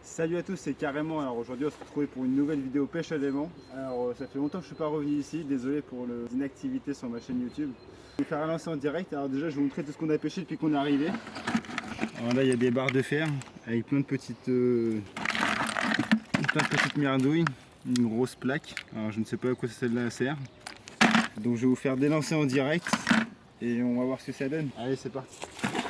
Salut à tous, c'est Carrément. Alors aujourd'hui on se retrouve pour une nouvelle vidéo pêche à l'aimant. Alors ça fait longtemps que je suis pas revenu ici, désolé pour l'inactivité sur ma chaîne YouTube. Je vais faire un lancer en direct. Alors déjà je vais vous montrer tout ce qu'on a pêché depuis qu'on est arrivé. Alors là il y a des barres de fer avec plein de petites merdouilles, une grosse plaque. Alors je ne sais pas à quoi celle-là sert. Donc je vais vous faire des lancers en direct et on va voir ce que ça donne. Allez, c'est parti.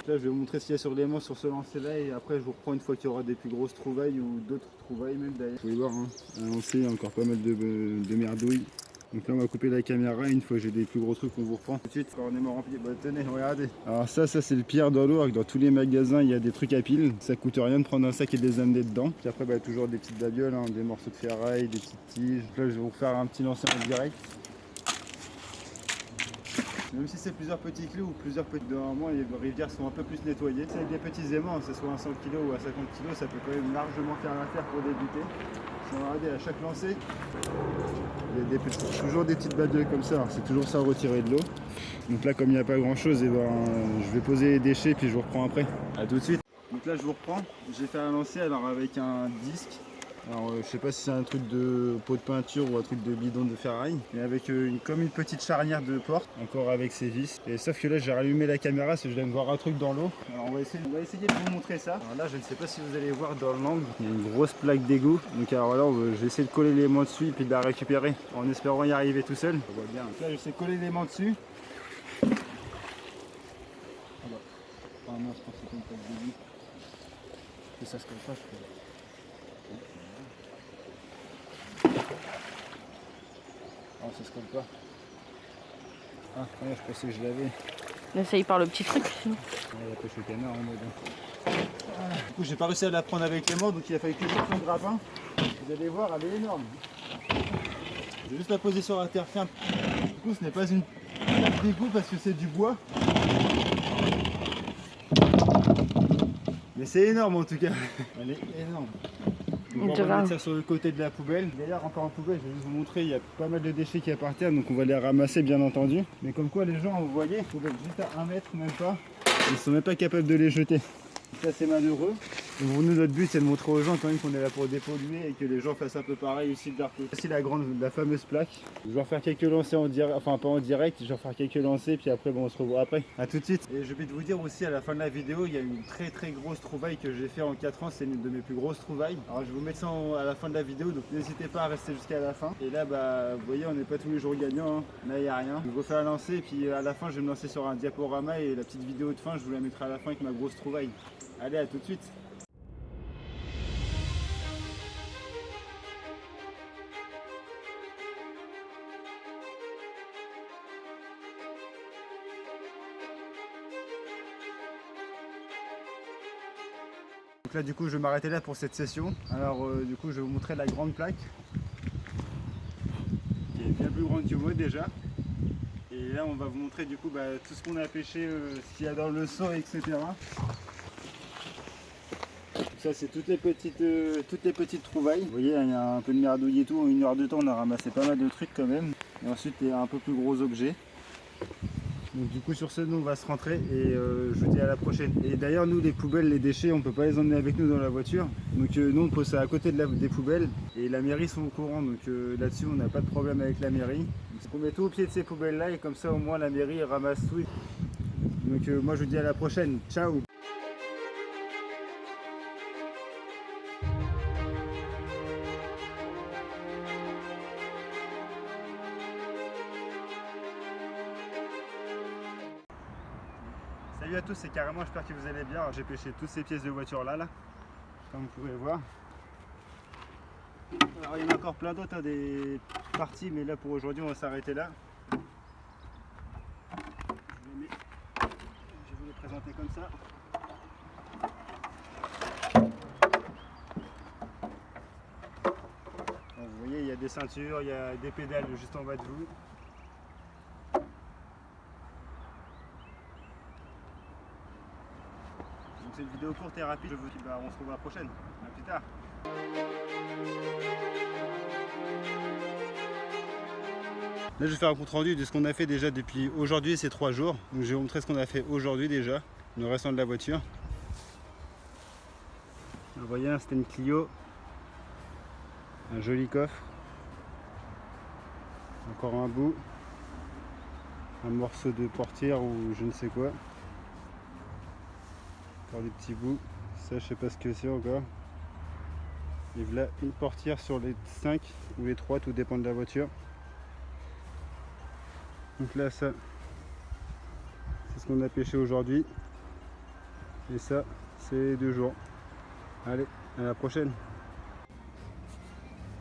Là je vais vous montrer ce qu'il y a sur l'aimant sur ce lancer là et après je vous reprends une fois qu'il y aura des plus grosses trouvailles ou d'autres trouvailles même d'ailleurs. Vous pouvez voir, hein, un lancer, il y a encore pas mal de merdouilles. Donc là on va couper la caméra et une fois que j'ai des plus gros trucs on vous reprend tout de suite. Encore un aimant rempli, bah tenez, regardez. Alors ça c'est le pire dans l'eau, dans tous les magasins il y a des trucs à piles. Ça coûte rien de prendre un sac et de les amener dedans. Puis après bah, toujours des petites babioles, hein, des morceaux de ferraille, des petites tiges. Donc là je vais vous faire un petit lancer en direct. Même si c'est plusieurs petits clous ou plusieurs petits, normalement les rivières sont un peu plus nettoyées. C'est avec des petits aimants, que ce soit un 100 kg ou à 50 kg, ça peut quand même largement faire l'affaire pour débuter. Si on regarde à chaque lancer, il y a toujours des petites babioles comme ça, c'est toujours ça retirer de l'eau. Donc là comme il n'y a pas grand chose, et ben, je vais poser les déchets puis je vous reprends après. A tout de suite. Donc là je vous reprends, j'ai fait un lancer alors avec un disque. Alors je sais pas si c'est un truc de pot de peinture ou un truc de bidon de ferraille, mais avec comme une petite charnière de porte, encore avec ses vis. Et sauf que là j'ai rallumé la caméra parce que je viens de voir un truc dans l'eau. Alors on va essayer de vous montrer ça. Alors là je ne sais pas si vous allez voir dans l'angle, il y a une grosse plaque d'égout. Donc alors là je vais essayer de coller l'élément dessus et puis de la récupérer en espérant y arriver tout seul. On voit bien. Donc là je sais coller l'élément dessus. Ah bah. Ah mince, je pense que c'est une plaque d'égout. Et ça se colle pas, je crois. Oh, ça se colle pas. Ah, ouais, je pensais que je l'avais. Essaye par le petit truc. Ouais, la pêche au canard en mode. Ah, du coup, j'ai pas réussi à la prendre avec les mains, donc il a fallu que je sorte mon grappin. Vous allez voir, elle est énorme. Je vais juste la poser sur la terre ferme. Du coup, ce n'est pas une plaque d'égout parce que c'est du bois. Mais c'est énorme en tout cas. Elle est énorme. Donc on va mettre ça sur le côté de la poubelle. D'ailleurs encore en poubelle, je vais juste vous montrer, il y a pas mal de déchets qui y a par terre, donc on va les ramasser bien entendu. Mais comme quoi les gens, vous voyez, ils sont juste à 1 mètre, même pas. Ils sont même pas capables de les jeter. Ça c'est malheureux. Donc nous notre but c'est de montrer aux gens quand même qu'on est là pour dépolluer et que les gens fassent un peu pareil aussi de leur côté. Voici la fameuse plaque. Je vais refaire quelques lancers en direct, enfin pas en direct, je vais refaire quelques lancers puis après bon, on se revoit après. A tout de suite. Et je vais vous dire aussi à la fin de la vidéo, il y a une très grosse trouvaille que j'ai fait en 4 ans, c'est une de mes plus grosses trouvailles. Alors je vais vous mettre ça à la fin de la vidéo, donc n'hésitez pas à rester jusqu'à la fin. Et là bah vous voyez on n'est pas tous les jours gagnants, hein. Là il n'y a rien. Je vais refaire un lancer et puis à la fin je vais me lancer sur un diaporama et la petite vidéo de fin je vous la mettrai à la fin avec ma grosse trouvaille. Allez, à tout de suite. Donc là du coup je vais m'arrêter là pour cette session. Alors du coup je vais vous montrer la grande plaque qui est bien plus grande que moi déjà. Et là on va vous montrer du coup bah, tout ce qu'on a pêché, ce qu'il y a dans le seau, etc. Ça c'est toutes les petites trouvailles. Vous voyez il y a un peu de merdouille et tout. En 1 heure de temps on a ramassé pas mal de trucs quand même. Et ensuite il y a un peu plus gros objets. Donc du coup sur ce nous on va se rentrer et je vous dis à la prochaine. Et d'ailleurs nous les poubelles, les déchets on peut pas les emmener avec nous dans la voiture. Donc nous on pose ça à côté des poubelles et la mairie sont au courant. Donc là-dessus on n'a pas de problème avec la mairie. Donc on met tout au pied de ces poubelles là et comme ça au moins la mairie ramasse tout. Donc moi je vous dis à la prochaine. Ciao. Salut à tous, c'est Carrément, j'espère que vous allez bien. J'ai pêché toutes ces pièces de voiture là, comme vous pouvez voir. Alors il y en a encore plein d'autres, hein, des parties, mais là pour aujourd'hui on va s'arrêter là. Je vais vous les présenter comme ça. Alors, vous voyez, il y a des ceintures, il y a des pédales juste en bas de vous. C'est une vidéo courte et rapide, je vous dis bah, on se retrouve à la prochaine, à plus tard. Là je vais faire un compte rendu de ce qu'on a fait déjà depuis aujourd'hui, ces 3 jours. Donc je vais vous montrer ce qu'on a fait aujourd'hui déjà, le restant de la voiture. Vous voyez, c'était une Clio. Un joli coffre. Encore un bout. Un morceau de portière ou je ne sais quoi. Encore des petits bouts. Ça, je sais pas ce que c'est encore. Et voilà une portière sur les 5 ou les 3, tout dépend de la voiture. Donc là, ça, c'est ce qu'on a pêché aujourd'hui. Et ça, c'est 2 jours. Allez, à la prochaine.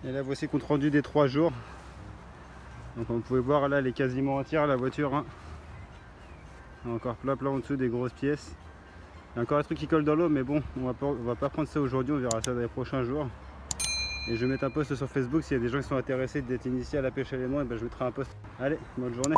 Et là, voici compte rendu des 3 jours. Donc, comme vous pouvez voir, là, elle est quasiment entière, la voiture. Hein. Il y a encore plein en dessous, des grosses pièces. Il y a encore un truc qui colle dans l'eau, mais bon, on va pas prendre ça aujourd'hui, on verra ça dans les prochains jours. Et je vais mettre un post sur Facebook, s'il y a des gens qui sont intéressés d'être initiés à la pêche à l'aimant, et ben je mettrai un post. Allez, bonne journée.